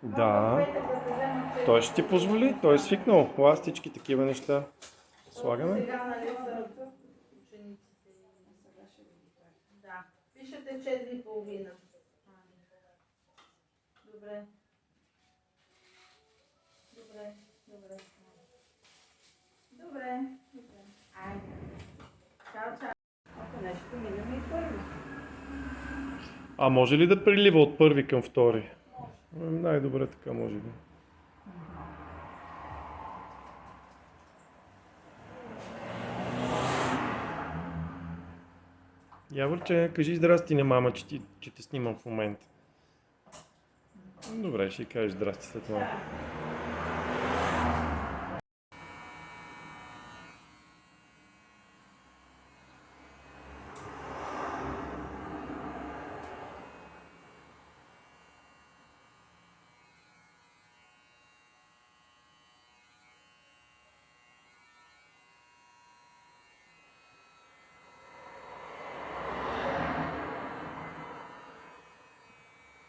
Да, той ще ти позволи, той е свикнал. Ластички, такива неща. Слагаме. Сега нали са учениците и сега ще види как. Да. Пишете 4,5. Добре. Добре. Добре. Добре. Добре. Айде. Чао, чао. Ако нещо минем и първи. А може ли да прилива от първи към втори? Най-добре така може би. Яворче, кажи здрасти на мама, че те снимам в момента. Добре, ще й кажеш здрасти след малко.